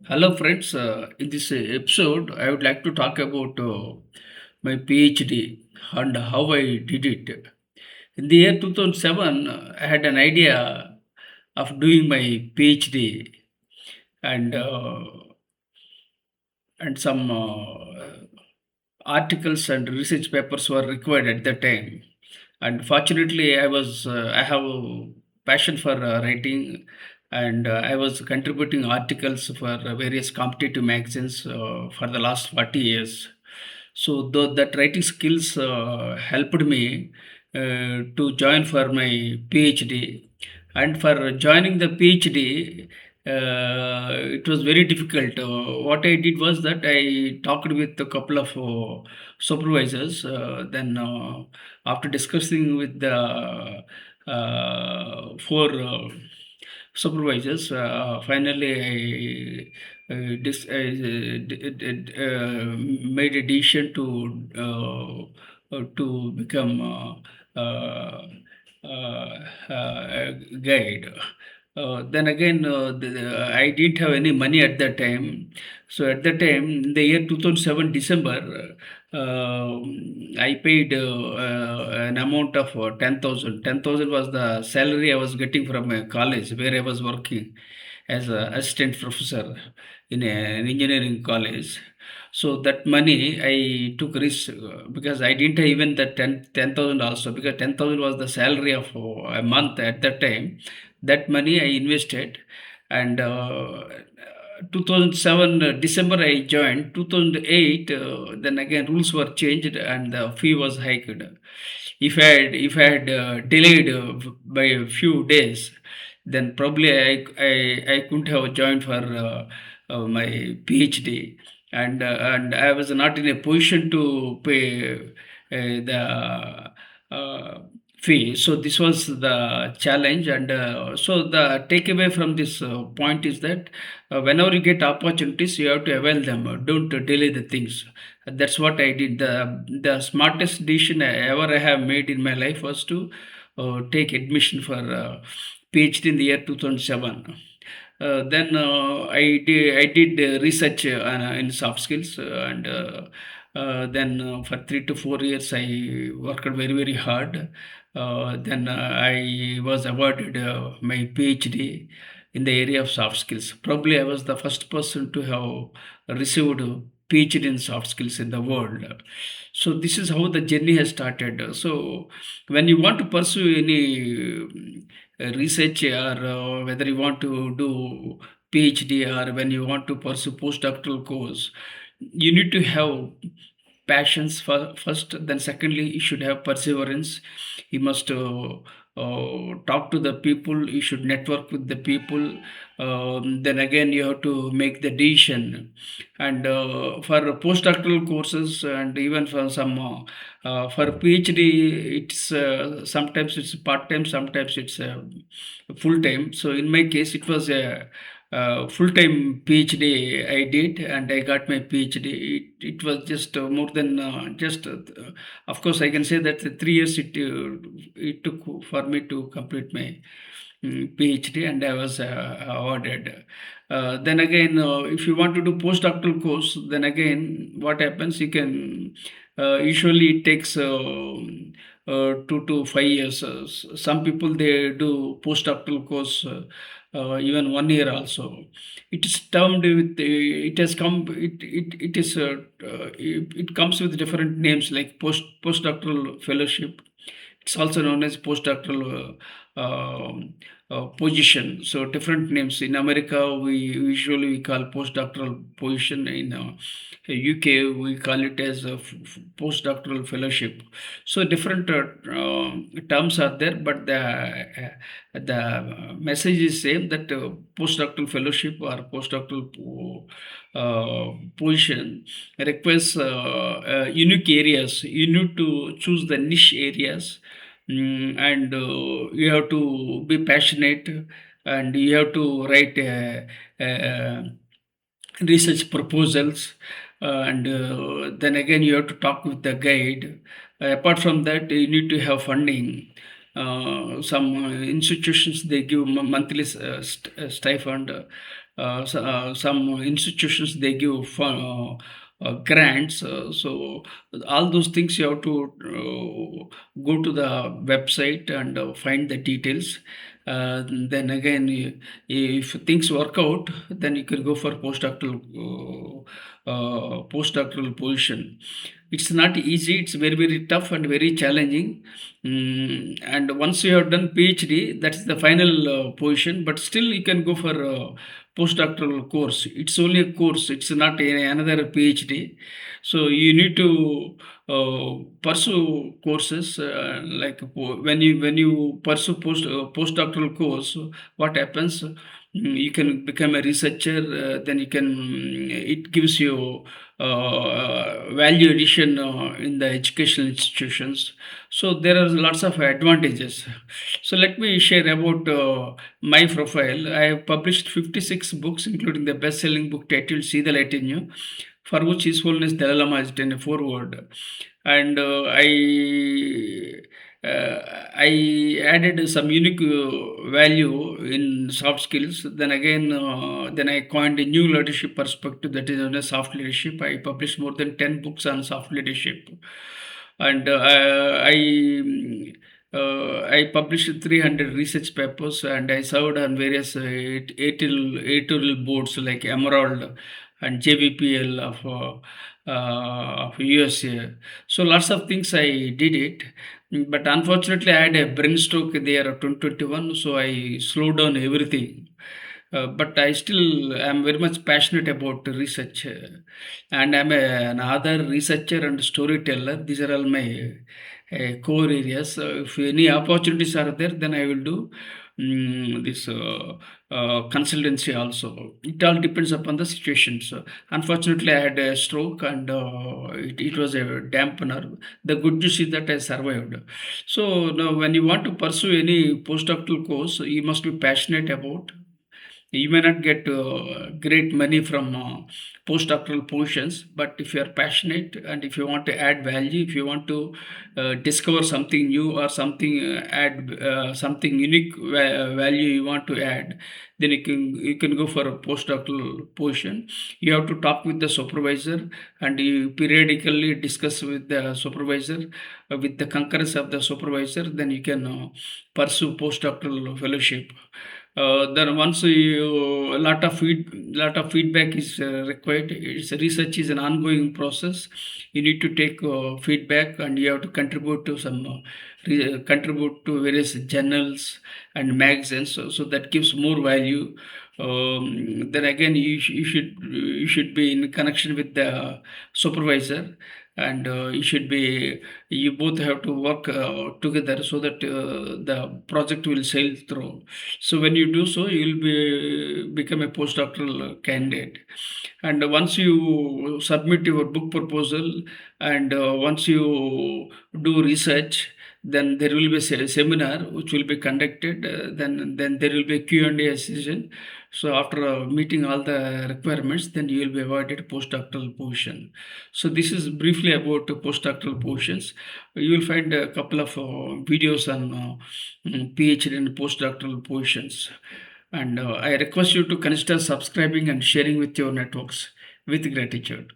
Hello, friends. In this episode, I would like to talk about my PhD and how I did it. In the year 2007, I had an idea of doing my PhD, and some articles and research papers were required at that time. And fortunately, I have a passion for writing, and I was contributing articles for various competitive magazines for the last 40 years. So that writing skills helped me to join for my PhD. And for joining the PhD, it was very difficult. What I did was that I talked with a couple of supervisors. Then, after discussing with the four supervisors, finally I made a decision to become a guide. Then again, I didn't have any money at that time. So at that time, in the year 2007 December, I paid an amount of 10,000. 10,000 was the salary I was getting from a college where I was working as an assistant professor in an engineering college. So that money I took risk because I didn't have even the 10,000 also, because 10,000 was the salary of a month at that time. That money I invested, and 2007 December I joined. 2008 then again rules were changed and the fee was hiked. If I had delayed by a few days, then probably I couldn't have joined for my PhD, and I was not in a position to pay the uh, fee. So this was the challenge, and so the takeaway from this point is that whenever you get opportunities, you have to avail them. Don't delay the things. That's what I did. The smartest decision I have made in my life was to take admission for PhD in the year 2007. Then I did research in soft skills, and then for 3 to 4 years I worked very hard. Then I was awarded my PhD in the area of soft skills. Probably I was the first person to have received a PhD in soft skills in the world. So this is how the journey has started. So when you want to pursue any research, or whether you want to do PhD, or when you want to pursue postdoctoral course, you need to have passions for first. Then secondly, you should have perseverance. You must talk to the people. You should network with the people. Then again, you have to make the decision. And for postdoctoral courses, and even for some for PhD, it's sometimes it's part time, sometimes it's full time. So in my case, it was a full-time PhD I did, and I got my PhD. It was just more than of course, I can say that the 3 years it took for me to complete my PhD, and I was awarded. Then again, if you want to do postdoctoral course, then again, what happens? You can usually it takes 2 to 5 years. Some people they do postdoctoral course even 1 year also. It is termed with it has come it is it comes with different names like postdoctoral fellowship. It's also known as postdoctoral position. So different names. In America, we usually we call postdoctoral position. In UK, we call it as a postdoctoral fellowship. So different terms are there, but the message is same, that postdoctoral fellowship or postdoctoral position requires unique areas. You need to choose the niche areas. And you have to be passionate, and you have to write research proposals, and then again you have to talk with the guide. Apart from that, you need to have funding. Some institutions they give monthly stipend. Some institutions they give grants. So all those things you have to go to the website and find the details. Then again, if things work out, then you can go for postdoctoral position. It's not easy. It's very very tough and very challenging. And once you have done PhD, that's the final position. But still, you can go for postdoctoral course. It's only a course. It's not another PhD. So you need to pursue courses like when you pursue postdoctoral course. What happens? You can become a researcher. Then you can. It gives you value addition in the educational institutions. So there are lots of advantages. So let me share about my profile. I have published 56 books, including the best-selling book titled "See the Light in You," for which His Holiness Dalai Lama has done a foreword. And I added some unique value in soft skills. Then again, then I coined a new leadership perspective, that is known as soft leadership. I published more than 10 books on soft leadership, and I published 300 research papers, and I served on various editorial boards like Emerald and JVPL of USA. So lots of things I did it. But unfortunately, I had a brain stroke there of 2021, so I slowed down everything. But I still am very much passionate about research, and I'm an author, researcher, and storyteller. These are all my core areas. If any opportunities are there, then I will do this consultancy also. It all depends upon the situation. So, unfortunately, I had a stroke, and it was a dampener. The good news is that I survived. So now, when you want to pursue any postdoctoral course, you must be passionate about. You may not get great money from postdoctoral positions, but if you are passionate and if you want to add value, if you want to discover something new or something add something unique value you want to add, then you can go for a postdoctoral position. You have to talk with the supervisor, and you periodically discuss with the supervisor. With the concurrence of the supervisor, then you can pursue postdoctoral fellowship. Then once you, lot of feedback is required. Research is an ongoing process. You need to take feedback, and you have to contribute to contribute to various journals and magazines. So that gives more value. Then again, you should be in connection with the supervisor, and you both have to work together so that the project will sail through. So when you do so, you will become a postdoctoral candidate. And once you submit your book proposal, and once you do research, then there will be a seminar which will be conducted. Then there will be a Q&A session. So after meeting all the requirements, then you will be awarded postdoctoral position. So this is briefly about postdoctoral positions. You will find a couple of videos on PhD and postdoctoral positions. And I request you to consider subscribing and sharing with your networks with gratitude.